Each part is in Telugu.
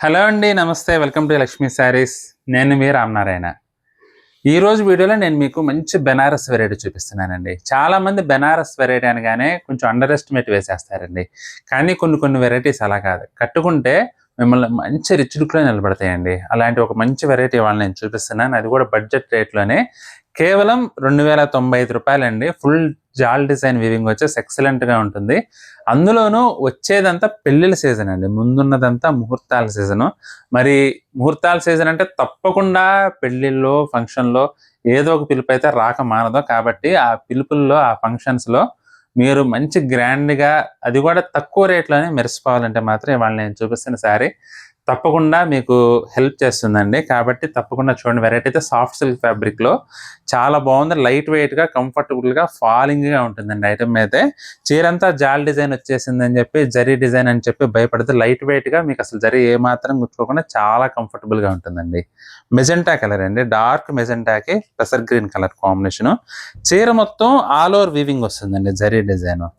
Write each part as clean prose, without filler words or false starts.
హలో అండి. నమస్తే. Welcome to Lakshmi saris. నేను మీ రామనారాయణ. ఈరోజు వీడియోలో నేను మీకు మంచి బెనారస్ వెరైటీ చూపిస్తున్నానండి. చాలామంది బెనారస్ వెరైటీ అనగానే కొంచెం అండర్ ఎస్టిమేట్ వేసేస్తారండి. కానీ కొన్ని వెరైటీస్ అలా కాదు. కట్టుకుంటే మిమ్మల్ని మంచి రిచ్ లుక్‌లో నిలబడతాయండి. అలాంటి ఒక మంచి వెరైటీ ఇవాళ నేను చూపిస్తున్నాను. అది కూడా బడ్జెట్ రేట్‌లోనే. కేవలం రూ. 2095 ఫుల్ జాల్ డిజైన్ వీవింగ్ వచ్చేసి ఎక్సలెంట్‌గా ఉంటుంది. అందులోనూ వచ్చేదంతా పెళ్ళిళ్ళ సీజన్ అండి. ముందున్నదంతా ముహూర్తాల సీజను. మరి ముహూర్తాల సీజన్ అంటే తప్పకుండా పెళ్ళిళ్ళో, ఫంక్షన్‌లో ఏదో ఒక పిలుపైతే రాక మానదు. కాబట్టి ఆ పిలుపుల్లో, ఆ ఫంక్షన్స్‌లో మీరు మంచి గ్రాండ్‌గా అది కూడా తక్కువ రేట్‌లోనే మెరిసిపోవాలంటే మాత్రం ఇవాళ నేను చూపిస్తున్న శారీ తప్పకుండా మీకు హెల్ప్ చేస్తుందండి. కాబట్టి తప్పకుండా చూడండి. వెరైటీ అయితే సాఫ్ట్ సిల్క్ ఫ్యాబ్రిక్‌లో చాలా బాగుంది. లైట్ వెయిట్‌గా, కంఫర్టబుల్‌గా, ఫాలింగ్‌గా ఉంటుందండి ఐటెమ్ అయితే. చీరంతా జాల్ డిజైన్ వచ్చేసిందని చెప్పి, జరీ డిజైన్ అని చెప్పి భయపడితే లైట్ వెయిట్‌గా మీకు అసలు జరీ ఏమాత్రం గుచ్చుకోకుండా చాలా కంఫర్టబుల్‌గా ఉంటుందండి. మెజెంటా కలర్ అండి. డార్క్ మెజెంటాకి పెసర్ గ్రీన్ కలర్ కాంబినేషను. చీర మొత్తం ఆల్ ఓవర్ వీవింగ్ వస్తుందండి జరీ డిజైను.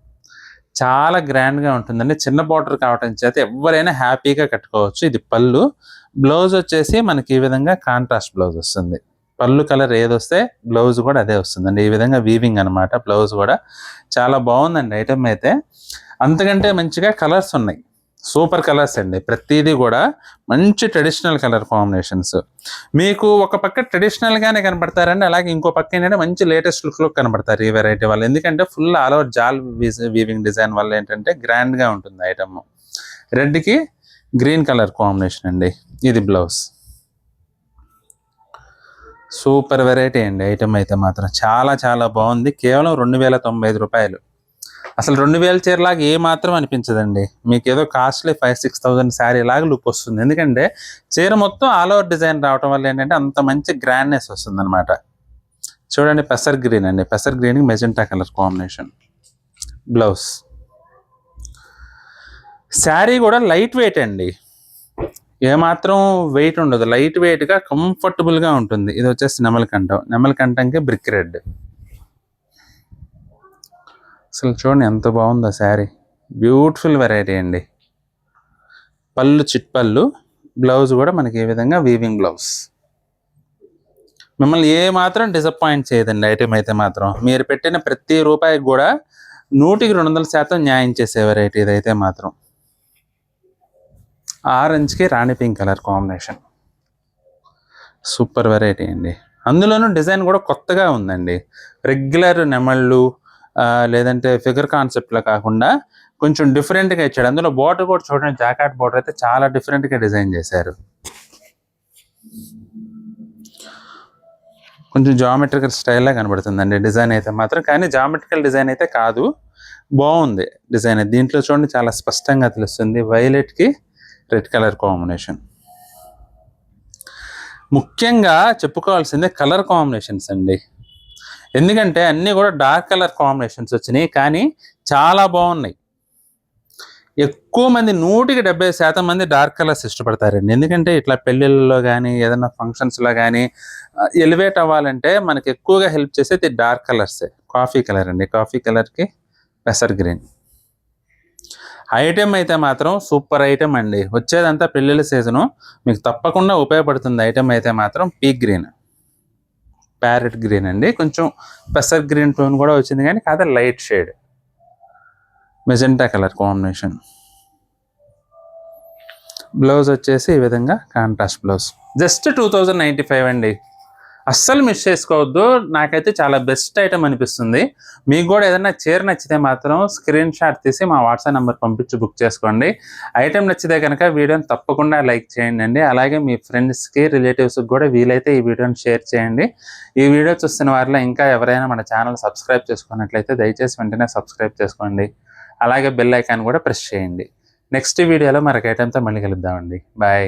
చాలా గ్రాండ్‌గా ఉంటుందండి. చిన్న బార్డర్ కావటం చేత ఎవ్వరైనా హ్యాపీగా కట్టుకోవచ్చు. ఇది పళ్ళు. బ్లౌజ్ వచ్చేసి మనకి ఈ విధంగా కాంట్రాస్ట్ బ్లౌజ్ వస్తుంది. పళ్ళు కలర్ ఏదొస్తే బ్లౌజ్ కూడా అదే వస్తుందండి. ఈ విధంగా వీవింగ్ అనమాట బ్లౌజ్ కూడా. చాలా బాగుందండి ఐటెమ్ అయితే. అంతకంటే మంచిగా కలర్స్ ఉన్నాయి. సూపర్ కలర్స్ అండి. ప్రతీది కూడా మంచి ట్రెడిషనల్ కలర్ కాంబినేషన్స్. మీకు ఒక పక్క ట్రెడిషనల్‌గానే కనపడతారండి. అలాగే ఇంకో పక్క ఏంటంటే మంచి లేటెస్ట్ లుక్‌లో కనపడతారు ఈ వెరైటీ వాళ్ళు. ఎందుకంటే ఫుల్ ఆల్ ఓవర్ జాల్ వీవింగ్ డిజైన్ వల్ల ఏంటంటే గ్రాండ్‌గా ఉంటుంది ఐటెమ్. రెడ్‌కి గ్రీన్ కలర్ కాంబినేషన్ అండి. ఇది బ్లౌజ్. సూపర్ వెరైటీ అండి ఐటెమ్ అయితే మాత్రం. చాలా బాగుంది. కేవలం రూ. 2095. అసలు 2000 చీరలాగా ఏమాత్రం అనిపించదండి. మీకేదో కాస్ట్‌లీ 5,000-6,000 శారీ లాగా లుక్ వస్తుంది. ఎందుకంటే చీర మొత్తం ఆల్ ఓవర్ డిజైన్ రావటం వల్ల ఏంటంటే అంత మంచి గ్రాండ్‌నెస్ వస్తుందనమాట. చూడండి పెసర్ గ్రీన్ అండి. పెసర్ గ్రీన్‌కి magenta colour combination. Blouse. Sari కూడా లైట్ వెయిట్ అండి. ఏమాత్రం వెయిట్ ఉండదు. లైట్ వెయిట్‌గా కంఫర్టబుల్‌గా ఉంటుంది. ఇది వచ్చేసి నెమలికంఠం. నెమలికంఠంకి బ్రిక్ రెడ్. అసలు చూడండి ఎంత బాగుందో శారీ. బ్యూటిఫుల్ వెరైటీ అండి. పళ్ళు చిట్పళ్ళు. బ్లౌజ్ కూడా మనకి ఈ విధంగా వీవింగ్ బ్లౌజ్. మిమ్మల్ని ఏ మాత్రం డిసప్పాయింట్ చేయదండి ఐటెమ్ అయితే మాత్రం. మీరు పెట్టిన ప్రతి రూపాయికి కూడా 100% న్యాయం చేసే వెరైటీ ఇదైతే మాత్రం. ఆరెంజ్‌కి రాణి pink colour combination. Super variety అండి. అందులోనూ డిజైన్ కూడా కొత్తగా ఉందండి. రెగ్యులర్ నెమళ్ళు లేదంటే ఫిగర్ కాన్సెప్ట్‌లో కాకుండా కొంచెం డిఫరెంట్‌గా ఇచ్చాడు. అందులో బార్డర్ కూడా చూడండి, జాకాట్ బార్డర్ అయితే చాలా డిఫరెంట్‌గా డిజైన్ చేశారు. కొంచెం జామెట్రికల్ స్టైల్‌లా కనబడుతుందండి డిజైన్ అయితే మాత్రం. కానీ జామెట్రికల్ డిజైన్ అయితే కాదు. బాగుంది డిజైన్. దీంట్లో చూడండి చాలా స్పష్టంగా తెలుస్తుంది. వైలెట్‌కి రెడ్ కలర్ కాంబినేషన్. ముఖ్యంగా చెప్పుకోవాల్సిందే కలర్ కాంబినేషన్స్ అండి. ఎందుకంటే అన్నీ కూడా డార్క్ కలర్ కాంబినేషన్స్ వచ్చినాయి. కానీ చాలా బాగున్నాయి. ఎక్కువ మంది 170% మంది డార్క్ కలర్స్ ఇష్టపడతారండి. ఎందుకంటే ఇట్లా పెళ్ళిళ్ళలో కానీ ఏదైనా ఫంక్షన్స్లో కానీ ఎలివేట్ అవ్వాలంటే మనకి ఎక్కువగా హెల్ప్ చేసేది డార్క్ కలర్సే. కాఫీ కలర్ అండి. కాఫీ కలర్కి పెసర్ గ్రీన్. ఐటెం అయితే మాత్రం సూపర్ ఐటెం అండి. వచ్చేదంతా పెళ్ళిళ్ళ సీజను. మీకు తప్పకుండా ఉపయోగపడుతుంది ఐటెం అయితే మాత్రం. పీక్ గ్రీన్, ప్యారెట్ గ్రీన్ అండి. కొంచెం పెసర్ గ్రీన్ టోన్ కూడా వచ్చింది కానీ కాదు light shade. Magenta colour combination. Blouse వచ్చేసి ఈ విధంగా కాంట్రాస్ట్ బ్లౌజ్. జస్ట్ 2095 అండి. అస్సలు మిస్ చేసుకోవద్దు. నాకైతే చాలా బెస్ట్ ఐటమ్ అనిపిస్తుంది. మీకు కూడా ఏదైనా చీర నచ్చితే మాత్రం స్క్రీన్ షాట్ తీసి మా వాట్సాప్ నెంబర్ పంపించి బుక్ చేసుకోండి. ఐటమ్ నచ్చితే కనుక వీడియోని తప్పకుండా లైక్ చేయండి. అలాగే మీ ఫ్రెండ్స్కి, రిలేటివ్స్కి కూడా వీలైతే ఈ వీడియోని షేర్ చేయండి. ఈ వీడియో చూస్తున్న వారిలో ఇంకా ఎవరైనా మన ఛానల్ సబ్స్క్రైబ్ చేసుకున్నట్లయితే దయచేసి వెంటనే సబ్స్క్రైబ్ చేసుకోండి. అలాగే బెల్ ఐకాన్ కూడా ప్రెస్ చేయండి. నెక్స్ట్ వీడియోలో మరొక ఐటమ్తో మళ్ళీ కలుద్దామండి. బాయ్.